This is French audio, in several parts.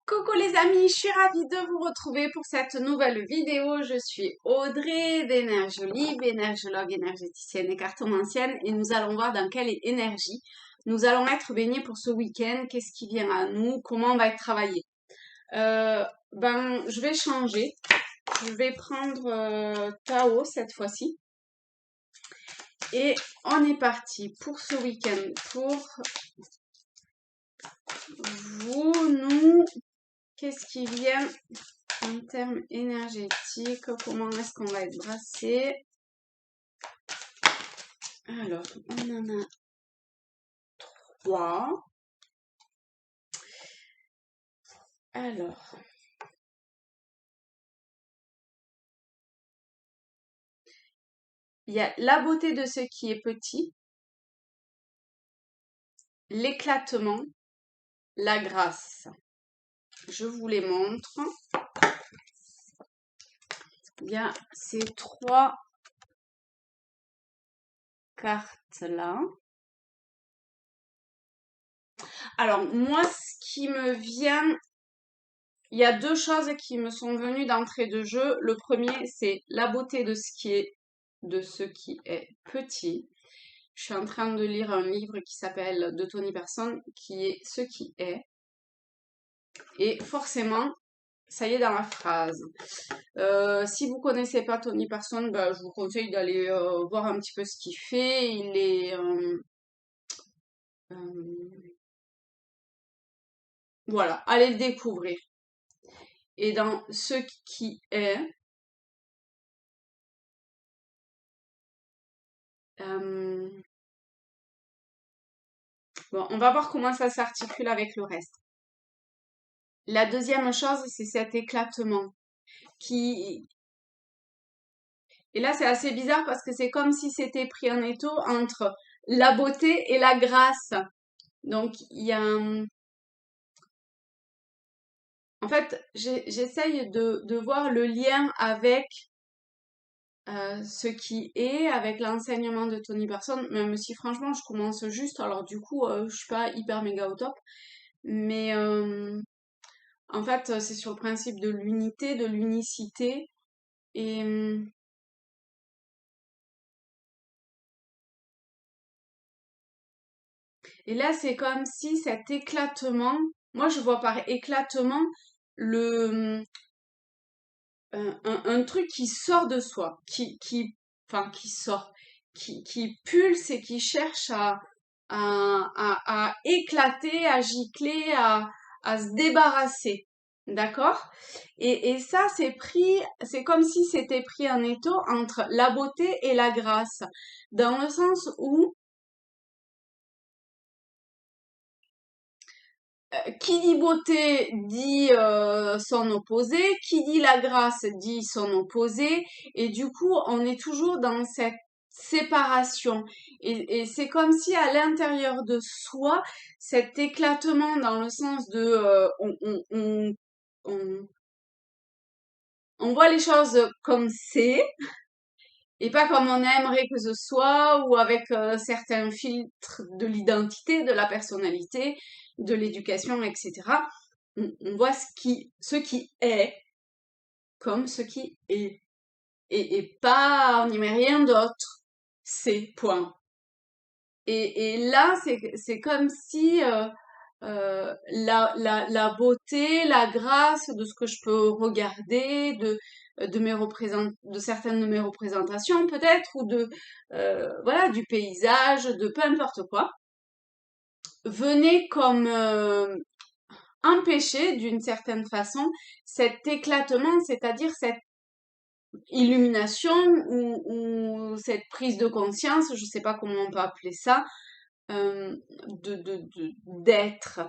Coucou les amis, je suis ravie de vous retrouver pour cette nouvelle vidéo. Je suis Audrey d'Énergie, énergologue, énergéticienne et cartomancienne et nous allons voir dans quelle énergie nous allons être baignés pour ce week-end, qu'est-ce qui vient à nous, comment on va être travaillé. Je vais changer, je vais prendre Tao cette fois-ci et on est parti pour ce week-end pour vous, nous. Qu'est-ce qui vient en termes énergétiques? Comment est-ce qu'on va être brassé? Alors, on en a 3. Alors, il y a la beauté de ce qui est petit, l'éclatement, la grâce. Je vous les montre. Il y a ces 3 cartes-là. Alors, moi, ce qui me vient, il y a 2 choses qui me sont venues d'entrée de jeu. Le premier, c'est la beauté de ce qui est petit. Je suis en train de lire un livre qui s'appelle de Tony Person, qui est ce qui est. Et forcément, ça y est dans la phrase. Si vous connaissez pas Tony Person, je vous conseille d'aller voir un petit peu ce qu'il fait. Il est voilà, allez le découvrir. Et dans ce qui est, bon, on va voir comment ça s'articule avec le reste. La deuxième chose, c'est cet éclatement qui... Et là, c'est assez bizarre parce que c'est comme si c'était pris en étau entre la beauté et la grâce. Donc, il y a... En fait, j'essaye de voir le lien avec ce qui est, avec l'enseignement de Tony Person, même si franchement, je commence juste. Alors du coup, je suis pas hyper méga au top. Mais en fait, c'est sur le principe de l'unité, de l'unicité. Et, et là, c'est comme si cet éclatement, moi je vois par éclatement le, un truc qui sort de soi, enfin qui sort, qui pulse et qui cherche à éclater, à gicler, à se débarrasser. D'accord? Et ça, c'est comme si c'était pris en étau entre la beauté et la grâce. Dans le sens où, qui dit beauté dit son opposé, qui dit la grâce dit son opposé, et du coup, on est toujours dans cette séparation. Et c'est comme si à l'intérieur de soi, cet éclatement dans le sens de on, on voit les choses comme c'est, et pas comme on aimerait que ce soit, ou avec certains filtres de l'identité, de la personnalité, de l'éducation, etc. On voit ce qui est comme ce qui est. Et pas, on n'y met rien d'autre. C'est point. Et là, c'est comme si la beauté, la grâce de ce que je peux regarder, de certaines de mes représentations peut-être, ou voilà, du paysage, de peu importe quoi, venait comme empêcher d'une certaine façon cet éclatement, c'est-à-dire cette illumination ou cette prise de conscience, je sais pas comment on peut appeler ça, d'être.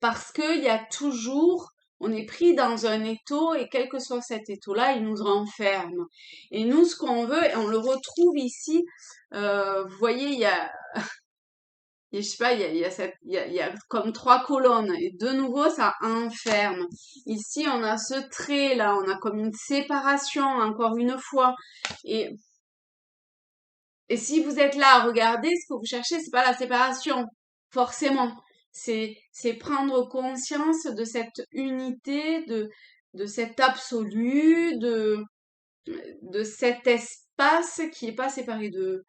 Parce qu'il y a toujours, on est pris dans un étau et quel que soit cet étau-là, il nous renferme. Et nous, ce qu'on veut, et on le retrouve ici, vous voyez, je sais pas, il y a comme 3 colonnes et de nouveau ça enferme. Ici on a ce trait là, on a comme une séparation encore une fois. Et, et si vous êtes là à regarder, ce que vous cherchez, c'est pas la séparation, forcément. C'est prendre conscience de cette unité, de cet absolu, de cet espace qui est pas séparé de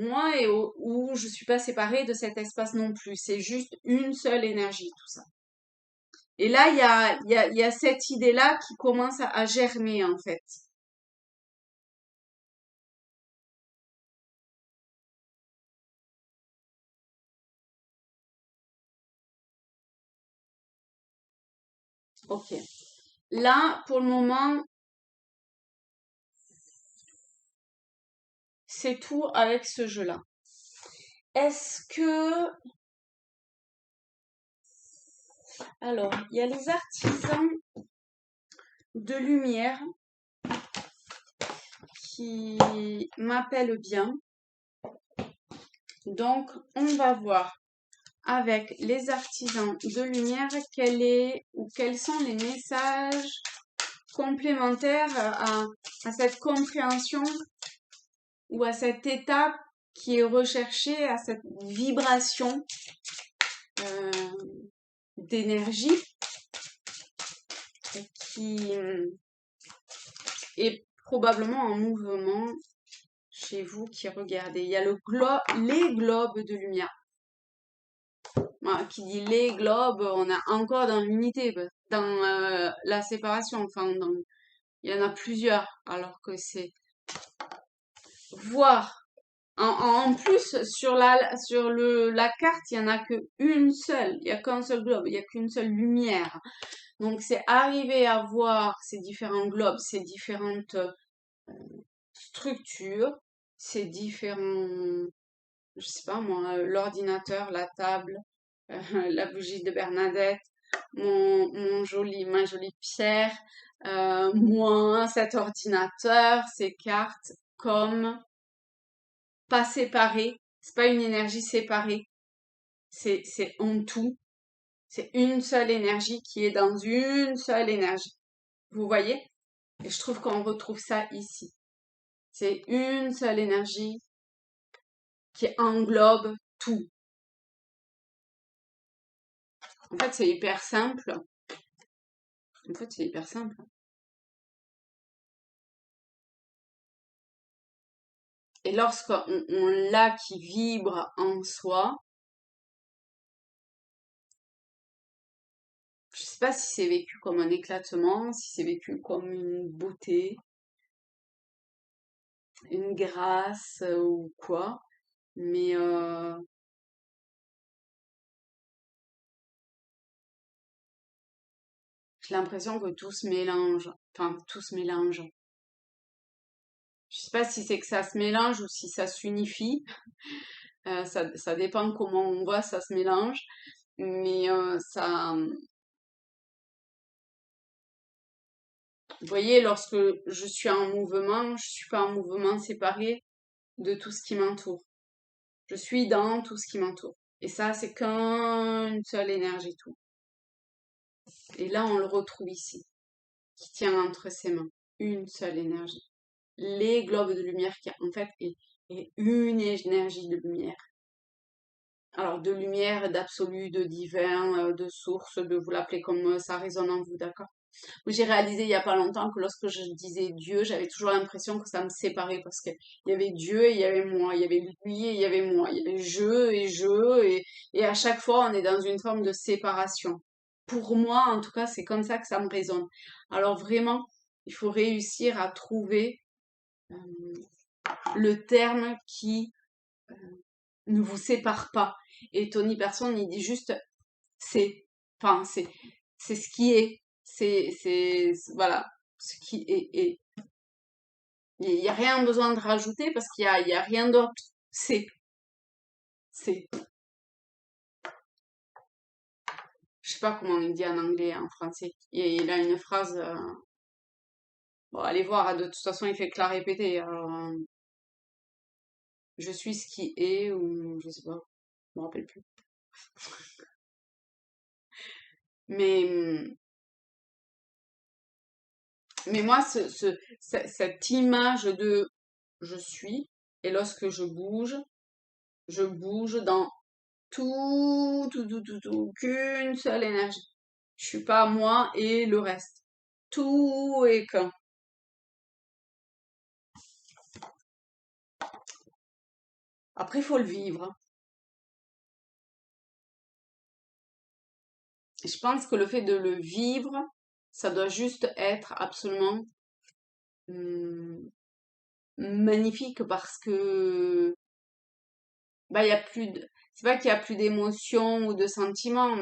moi et où je suis pas séparée de cet espace non plus. C'est juste une seule énergie, tout ça. Et là, il y a cette idée-là qui commence à germer, en fait. Ok. Là, pour le moment, c'est tout avec ce jeu-là. Est-ce que... Alors, il y a les artisans de lumière qui m'appellent bien. Donc, on va voir avec les artisans de lumière quels sont les messages complémentaires à cette compréhension ou à cette étape qui est recherchée, à cette vibration euh, d'énergie qui est probablement en mouvement chez vous qui regardez. Il y a les globes de lumière. Voilà, qui dit les globes, on est encore dans l'unité, dans la séparation. Enfin, il y en a plusieurs, alors que c'est voir. En plus, la carte, il y en a qu'une seule. Il y a qu'un seul globe. Il y a qu'une seule lumière. Donc, c'est arriver à voir ces différents globes, ces différentes structures, ces différents, je sais pas moi, l'ordinateur, la table, la bougie de Bernadette, ma jolie pierre, moi, cet ordinateur, ces cartes, comme pas séparées. C'est pas une énergie séparée. C'est en tout. C'est une seule énergie qui est dans une seule énergie. Vous voyez? Et je trouve qu'on retrouve ça ici. C'est une seule énergie qui englobe tout. En fait, c'est hyper simple. En fait, c'est hyper simple. Et lorsqu'on l'a qui vibre en soi, je sais pas si c'est vécu comme un éclatement, si c'est vécu comme une beauté, une grâce ou quoi, mais j'ai l'impression que tout se mélange. Enfin, tout se mélange. Je sais pas si c'est que ça se mélange ou si ça s'unifie. Ça dépend comment on voit, ça se mélange. Mais vous voyez, lorsque je suis en mouvement, je suis pas en mouvement séparé de tout ce qui m'entoure. Je suis dans tout ce qui m'entoure. Et ça, c'est qu'une seule énergie, tout. Et là, on le retrouve ici, qui tient entre ses mains. Une seule énergie. Les globes de lumière qui, en fait, est une énergie de lumière. Alors, de lumière, d'absolu, de divin, de source, de vous l'appeler comme ça résonne en vous, d'accord? J'ai réalisé il y a pas longtemps que lorsque je disais Dieu, j'avais toujours l'impression que ça me séparait parce qu'il y avait Dieu et il y avait moi, il y avait lui et il y avait moi, il y avait et à chaque fois on est dans une forme de séparation. Pour moi, en tout cas, c'est comme ça que ça me résonne. Alors vraiment, il faut réussir à trouver euh, le terme qui ne vous sépare pas. Et Tony Persson, il dit juste c'est, enfin c'est ce qui est, voilà, ce qui est. Il n'y a rien besoin de rajouter parce qu'il y a rien d'autre. C'est, c'est. Je sais pas comment on dit en anglais, en français. Et il a une phrase. Bon, allez voir. De toute façon, il fait que la répéter. Alors, je suis ce qui est ou je sais pas. Je me rappelle plus. Mais mais moi, cette image de je suis et lorsque je bouge dans qu'une seule énergie. Je suis pas moi et le reste. Tout est qu'un. Après, il faut le vivre, hein. Et je pense que le fait de le vivre, ça doit juste être absolument hum, magnifique parce que bah il y a plus de c'est pas qu'il y a plus d'émotions ou de sentiments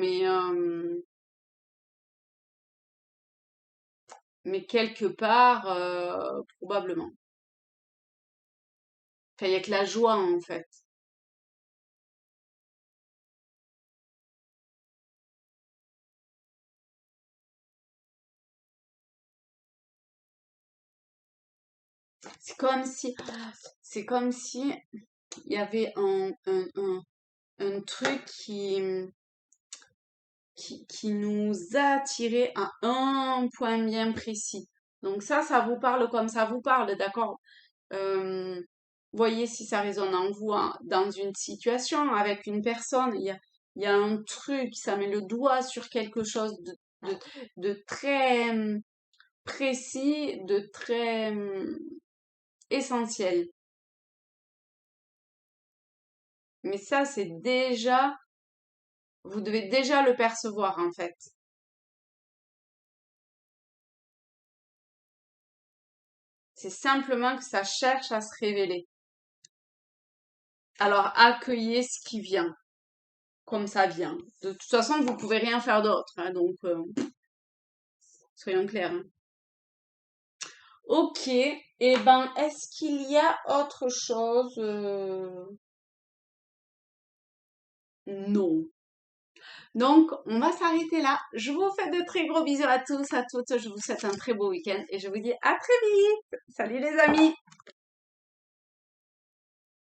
mais quelque part probablement. Enfin, il y a que la joie en fait. C'est comme si c'est comme si il y avait un truc qui nous a attirés à un point bien précis. Donc ça vous parle comme ça vous parle, d'accord? Euh, Voyez si ça résonne en vous, hein. Dans une situation avec une personne, il y a un truc, ça met le doigt sur quelque chose de, de très précis, de très essentiel. Mais ça, c'est déjà, vous devez déjà le percevoir en fait. C'est simplement que ça cherche à se révéler. Alors accueillez ce qui vient, comme ça vient. De toute façon, vous pouvez rien faire d'autre, hein, donc soyons clairs, hein. Ok, et ben, est-ce qu'il y a autre chose? Non. Donc, on va s'arrêter là. Je vous fais de très gros bisous à tous, à toutes. Je vous souhaite un très beau week-end et je vous dis à très vite. Salut les amis!